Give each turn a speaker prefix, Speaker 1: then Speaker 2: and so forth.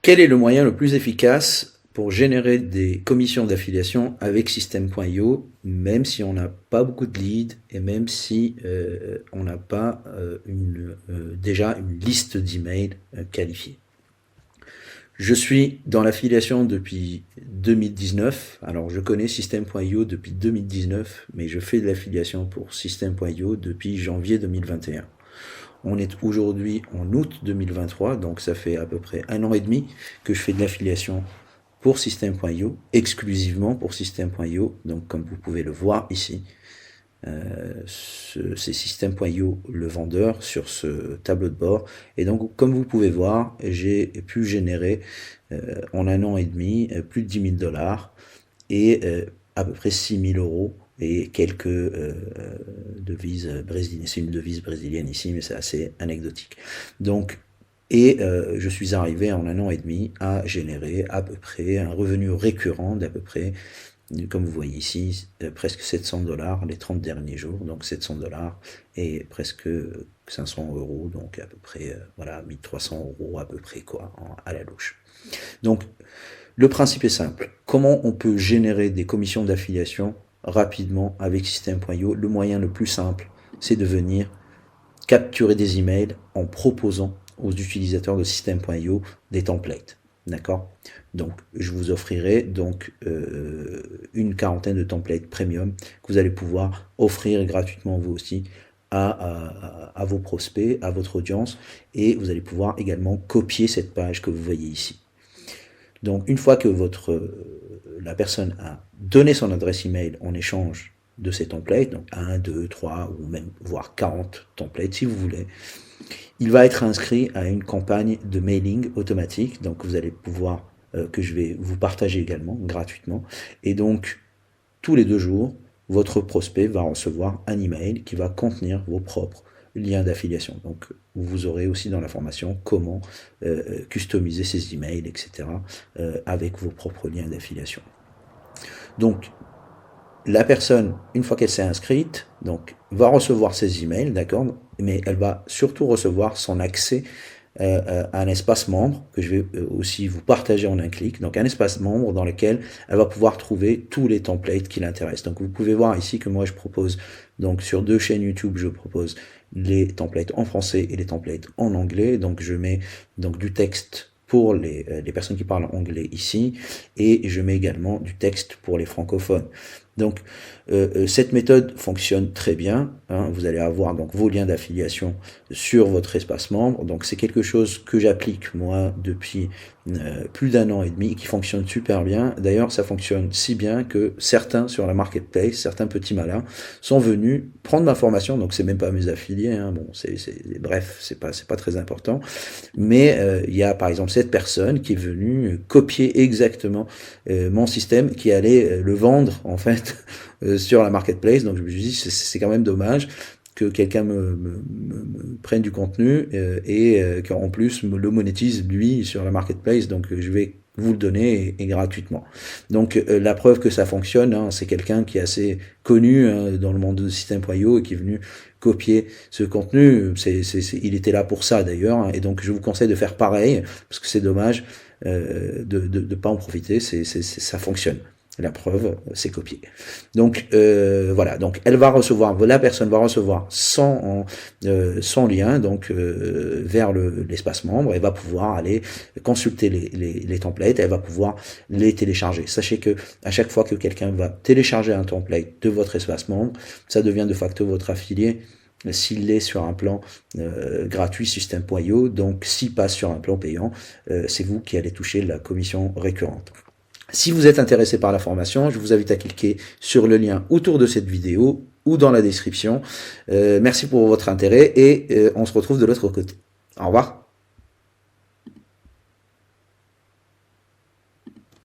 Speaker 1: Quel est le moyen le plus efficace pour générer des commissions d'affiliation avec System.io, même si on n'a pas beaucoup de leads et même si on n'a pas déjà une liste d'emails qualifiés? Je suis dans l'affiliation depuis 2019. Alors, je connais System.io depuis 2019, mais je fais de l'affiliation pour System.io depuis janvier 2021. On est aujourd'hui en août 2023, donc ça fait à peu près 1 an et demi que je fais de l'affiliation pour System.io, exclusivement pour System.io. Donc, comme vous pouvez le voir ici, c'est System.io le vendeur sur ce tableau de bord. Et donc, comme vous pouvez voir, j'ai pu générer en 1 an et demi plus de 10 000 $ et à peu près 6 000 € et quelques devises brésiliennes. C'est une devise brésilienne ici, mais c'est assez anecdotique. Donc, je suis arrivé en 1 an et demi à générer à peu près un revenu récurrent d'à peu près, comme vous voyez ici, presque 700 $ les 30 derniers jours, donc 700 $ et presque 500 €, donc à peu près, voilà, 1300 € à peu près, quoi, à la louche. Donc, le principe est simple. Comment on peut générer des commissions d'affiliation rapidement avec System.io? Le moyen le plus simple, c'est de venir capturer des emails en proposant aux utilisateurs de System.io des templates. D'accord? Donc, je vous offrirai donc une quarantaine de templates premium que vous allez pouvoir offrir gratuitement vous aussi à vos prospects, à votre audience, et vous allez pouvoir également copier cette page que vous voyez ici. Donc, une fois que la personne a donné son adresse email en échange de ces templates, donc 1, 2, 3 ou même voire 40 templates si vous voulez, il va être inscrit à une campagne de mailing automatique, donc vous allez pouvoir, que je vais vous partager également gratuitement, et donc tous les 2 jours, votre prospect va recevoir un email qui va contenir vos propres liens d'affiliation. Donc vous aurez aussi dans la formation comment customiser ces emails, etc. Avec vos propres liens d'affiliation. Donc la personne, une fois qu'elle s'est inscrite, donc, va recevoir ses emails, d'accord, mais elle va surtout recevoir son accès à un espace membre que je vais aussi vous partager en un clic. Donc un espace membre dans lequel elle va pouvoir trouver tous les templates qui l'intéressent. Donc vous pouvez voir ici que moi je propose, donc sur 2 chaînes YouTube, je propose les templates en français et les templates en anglais. Donc je mets donc du texte pour les personnes qui parlent anglais ici, et je mets également du texte pour les francophones. Donc cette méthode fonctionne très bien, hein. Vous allez avoir donc vos liens d'affiliation sur votre espace membre. Donc c'est quelque chose que j'applique moi depuis plus d'1 an et demi, qui fonctionne super bien. D'ailleurs ça fonctionne si bien que certains sur la marketplace, certains petits malins sont venus prendre ma formation. Donc c'est même pas mes affiliés, hein. Bon, bref, c'est pas très important, mais il y a par exemple cette personne qui est venue copier exactement mon système, qui allait le vendre en fait sur la marketplace. Donc je me suis dit c'est quand même dommage que quelqu'un me prenne du contenu et qu'en plus me le monétise lui sur la marketplace. Donc je vais vous le donner et gratuitement. Donc la preuve que ça fonctionne, hein, c'est quelqu'un qui est assez connu dans le monde de System.io et qui est venu copier ce contenu. Il était là pour ça d'ailleurs, hein, et donc je vous conseille de faire pareil, parce que c'est dommage de pas en profiter. Ça fonctionne. La preuve, c'est copié. Donc voilà, donc la personne va recevoir son lien donc vers l'espace membre, et va pouvoir aller consulter les templates, elle va pouvoir les télécharger. Sachez que à chaque fois que quelqu'un va télécharger un template de votre espace membre, ça devient de facto votre affilié s'il est sur un plan gratuit System.io. Donc s'il passe sur un plan payant, c'est vous qui allez toucher la commission récurrente. Si vous êtes intéressé par la formation, je vous invite à cliquer sur le lien autour de cette vidéo ou dans la description. Merci pour votre intérêt, et on se retrouve de l'autre côté. Au revoir.